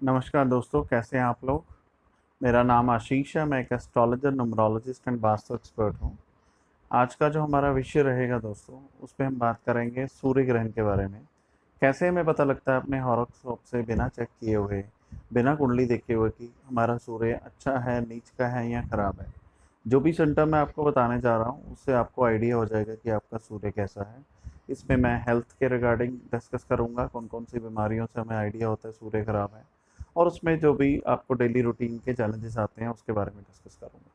नमस्कार दोस्तों, कैसे हैं आप लोग। मेरा नाम आशीष है। मैं एक astrologer, numerologist and vastu expert हूँ। आज का जो हमारा विषय रहेगा दोस्तों, उस पे हम बात करेंगे सूर्य ग्रहण के बारे में। कैसे हमें पता लगता है अपने हॉरोस्कोप से बिना चेक किए हुए, बिना कुंडली देखे हुए कि हमारा सूर्य अच्छा है, नीच का है या खराब है। जो भी सिम्टम मैं आपको बताने जा रहा हूँ, उससे आपको आइडिया हो जाएगा कि आपका सूर्य कैसा है। इसमें मैं हेल्थ के रिगार्डिंग डिस्कस करूँगा, कौन कौन सी बीमारियों से हमें आइडिया होता है सूर्य खराब है, और उसमें जो भी आपको डेली रूटीन के चैलेंजेस आते हैं उसके बारे में डिस्कस करूँगा।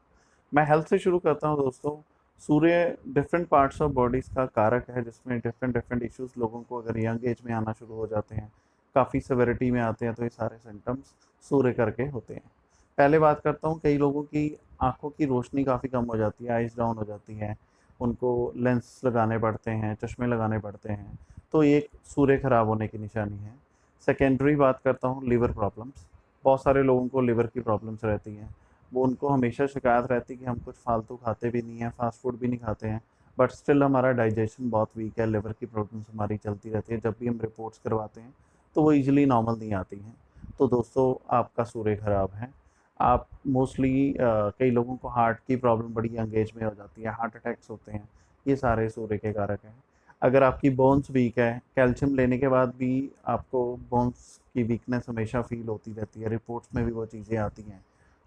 मैं हेल्थ से शुरू करता हूँ दोस्तों। सूर्य डिफरेंट पार्ट्स ऑफ बॉडीज़ का कारक है, जिसमें डिफरेंट डिफरेंट इश्यूज लोगों को अगर यंग एज में आना शुरू हो जाते हैं, काफ़ी सेवेरिटी में आते हैं, तो ये सारे सिम्टम्स सूर्य करके होते हैं। पहले बात करता हूँ, कई लोगों की आंखों की रोशनी काफ़ी कम हो जाती है, आइज़ डाउन हो जाती है, उनको लेंस लगाने पड़ते हैं, चश्मे लगाने पड़ते हैं, तो ये एक सूर्य खराब होने की निशानी है। सेकेंडरी बात करता हूँ, लीवर प्रॉब्लम्स। बहुत सारे लोगों को लीवर की प्रॉब्लम्स रहती हैं। वो उनको हमेशा शिकायत रहती है कि हम कुछ फालतू खाते भी नहीं हैं, फास्ट फूड भी नहीं खाते हैं, बट स्टिल हमारा डाइजेशन बहुत वीक है, लिवर की प्रॉब्लम्स हमारी चलती रहती है। जब भी हम रिपोर्ट्स करवाते हैं तो वो ईजिली नॉर्मल नहीं आती हैं। तो दोस्तों, आपका सूर्य खराब है। आप मोस्टली कई लोगों को हार्ट की प्रॉब्लम बड़ी यंग एज में हो जाती है, हार्ट अटैक्स होते हैं, ये सारे सूर्य के कारक हैं। अगर आपकी बोन्स वीक है, कैल्शियम लेने के बाद भी आपको बोन्स की वीकनेस हमेशा फील होती रहती है, रिपोर्ट्स में भी वो चीज़ें आती हैं,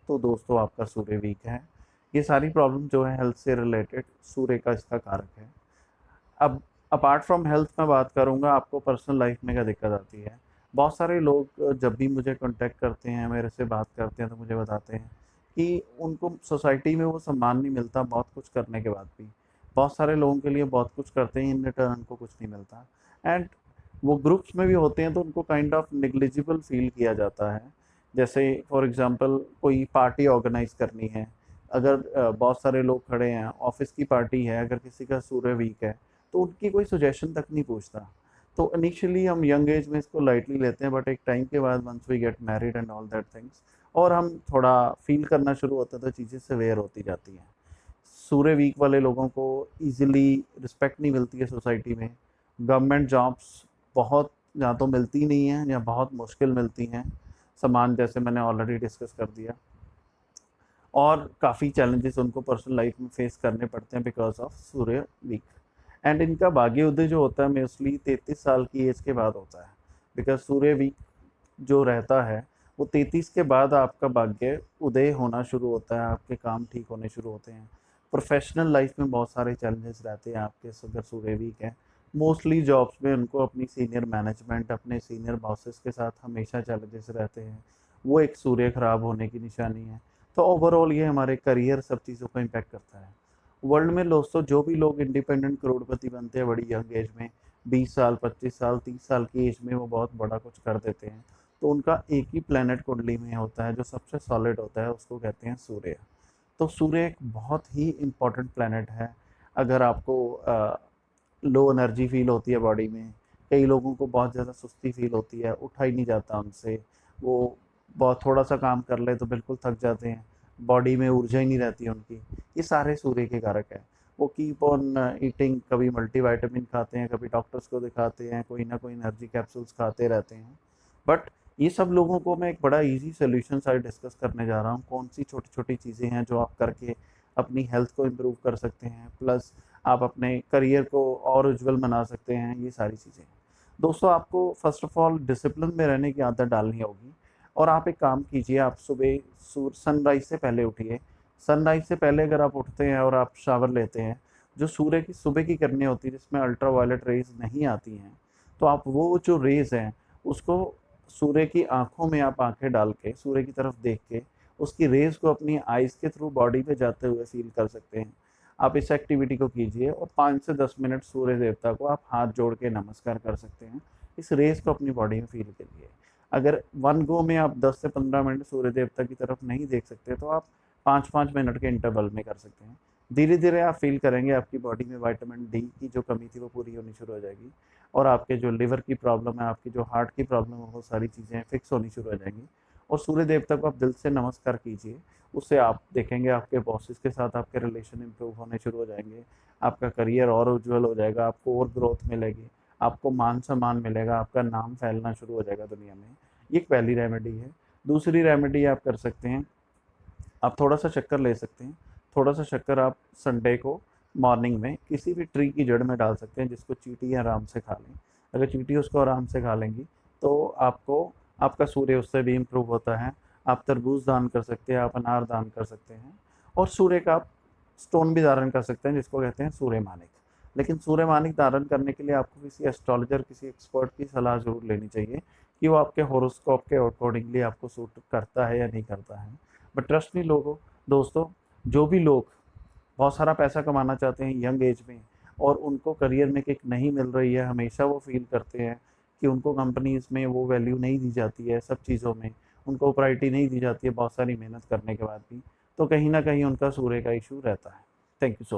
तो दोस्तों आपका सूर्य वीक है। ये सारी प्रॉब्लम जो है हेल्थ से रिलेटेड, सूर्य का इसका कारक है। अब अपार्ट फ्रॉम हेल्थ मैं बात करूँगा, आपको पर्सनल लाइफ में क्या दिक्कत आती है। बहुत सारे लोग जब भी मुझे कांटेक्ट करते हैं, मेरे से बात करते हैं, तो मुझे बताते हैं कि उनको सोसाइटी में वो सम्मान नहीं मिलता बहुत कुछ करने के बाद भी। बहुत सारे लोगों के लिए बहुत कुछ करते हैं, इन रिटर्न उनको कुछ नहीं मिलता। एंड वो ग्रुप्स में भी होते हैं तो उनको काइंड ऑफ नेग्लिजिबल फील किया जाता है। जैसे फॉर एग्जांपल, कोई पार्टी ऑर्गेनाइज करनी है, अगर बहुत सारे लोग खड़े हैं, ऑफिस की पार्टी है, अगर किसी का सूर्य वीक है तो उनकी कोई सजेशन तक नहीं पूछता। तो इनिशियली हम यंग एज में इसको लाइटली लेते हैं, बट एक टाइम के बाद once we get married and all that things, और हम थोड़ा फील करना शुरू होता है, तो चीज़ें सवेयर होती जाती हैं। सूर्य वीक वाले लोगों को इजीली रिस्पेक्ट नहीं मिलती है सोसाइटी में। गवर्नमेंट जॉब्स बहुत या तो मिलती नहीं हैं या बहुत मुश्किल मिलती हैं, समान जैसे मैंने ऑलरेडी डिस्कस कर दिया। और काफ़ी चैलेंजेस उनको पर्सनल लाइफ में फेस करने पड़ते हैं बिकॉज ऑफ सूर्य वीक। एंड इनका भाग्य उदय जो होता है मोस्टली 33 साल की एज के बाद होता है, बिकॉज सूर्य वीक जो रहता है वो 33 के बाद आपका भाग्य उदय होना शुरू होता है, आपके काम ठीक होने शुरू होते हैं। प्रोफेशनल लाइफ में बहुत सारे चैलेंजेस रहते हैं आपके अगर सूर्य वीक है। मोस्टली जॉब्स में उनको अपनी सीनियर मैनेजमेंट, अपने सीनियर बॉसेस के साथ हमेशा चैलेंजेस रहते हैं, वो एक सूर्य खराब होने की निशानी है। तो ओवरऑल ये हमारे करियर, सब चीज़ों को इम्पैक्ट करता है। वर्ल्ड में दोस्तों जो भी लोग इंडिपेंडेंट करोड़पति बनते हैं बड़ी यंग एज में, 20 साल, 25 साल, 30 साल की एज में वो बहुत बड़ा कुछ कर देते हैं, तो उनका एक ही प्लेनेट कुंडली में होता है जो सबसे सॉलिड होता है, उसको कहते हैं सूर्य। तो सूर्य एक बहुत ही इम्पोर्टेंट प्लेनेट है। अगर आपको लो एनर्जी फील होती है बॉडी में, कई लोगों को बहुत ज़्यादा सुस्ती फील होती है, उठा ही नहीं जाता उनसे, वो बहुत थोड़ा सा काम कर ले तो बिल्कुल थक जाते हैं, बॉडी में ऊर्जा ही नहीं रहती है उनकी, ये सारे सूर्य के कारक है। वो कीप ऑन ईटिंग, कभी मल्टीविटामिन खाते हैं, कभी डॉक्टर्स को दिखाते हैं, कोई ना कोई एनर्जी कैप्सूल्स खाते रहते हैं। बट ये सब लोगों को मैं एक बड़ा इजी सोल्यूशन आज डिस्कस करने जा रहा हूँ, कौन सी छोटी छोटी चीज़ें हैं जो आप करके अपनी हेल्थ को इम्प्रूव कर सकते हैं, प्लस आप अपने करियर को और उज्जवल बना सकते हैं, ये सारी चीज़ें। दोस्तों, आपको फर्स्ट ऑफ ऑल डिसिप्लिन में रहने की आदत डालनी होगी। और आप एक काम कीजिए, आप सुबह सनराइज से पहले उठिए। सनराइज से पहले अगर आप उठते हैं और आप शावर लेते हैं, जो सूर्य की सुबह की किरणें होती है जिसमें अल्ट्रा वायलेट रेज नहीं आती हैं, तो आप वो जो रेज हैं उसको सूर्य की आंखों में आप आंखें डाल के सूर्य की तरफ देख के उसकी रेज को अपनी आइज़ के थ्रू बॉडी पे जाते हुए फील कर सकते हैं। आप इस एक्टिविटी को कीजिए और 5 से 10 मिनट सूर्य देवता को आप हाथ जोड़ के नमस्कार कर सकते हैं, इस रेस को अपनी बॉडी में फील करिए। अगर वन गो में आप 10 से 15 मिनट सूर्य देवता की तरफ नहीं देख सकते तो आप 5-5 मिनट के इंटरवल में कर सकते हैं। धीरे धीरे आप फील करेंगे आपकी बॉडी में विटामिन डी की जो कमी थी वो पूरी होनी शुरू हो जाएगी, और आपके जो लिवर की प्रॉब्लम है, आपकी जो हार्ट की प्रॉब्लम है, वो सारी चीज़ें फिक्स होनी शुरू हो जाएंगी। और सूर्य देवता को आप दिल से नमस्कार कीजिए, उससे आप देखेंगे आपके बॉसेस के साथ आपके रिलेशन इंप्रूव होने शुरू हो जाएंगे, आपका करियर और उज्जवल हो जाएगा, आपको और ग्रोथ मिलेगी, आपको मान सम्मान मिलेगा, आपका नाम फैलना शुरू हो जाएगा दुनिया में। ये एक पहली रेमेडी है। दूसरी रेमेडी आप कर सकते हैं, आप थोड़ा सा शक्कर ले सकते हैं। थोड़ा सा शक्कर आप संडे को मॉर्निंग में किसी भी ट्री की जड़ में डाल सकते हैं, जिसको चींटी आराम से खा लें। अगर चींटी उसको आराम से खा लेंगी तो आपको, आपका सूर्य उससे भी इम्प्रूव होता है। आप तरबूज दान कर सकते हैं, आप अनार दान कर सकते हैं, और सूर्य का आप स्टोन भी धारण कर सकते हैं, जिसको कहते हैं सूर्य मानिक। लेकिन सूर्य मानिक धारण करने के लिए आपको किसी एस्ट्रोलॉजर, किसी एक्सपर्ट की सलाह ज़रूर लेनी चाहिए कि वो आपके हॉरोस्कोप के अकॉर्डिंगली आपको सूट करता है या नहीं करता है। बट ट्रस्ट मी लोगों, दोस्तों, जो भी लोग बहुत सारा पैसा कमाना चाहते हैं यंग एज में, और उनको करियर में किक नहीं मिल रही है, हमेशा वो फील करते हैं कि उनको कंपनीज़ में वो वैल्यू नहीं दी जाती है, सब चीज़ों में उनको प्रायोरिटी नहीं दी जाती है बहुत सारी मेहनत करने के बाद भी, तो कहीं ना कहीं उनका सूर्य का इशू रहता है। Thank you so much.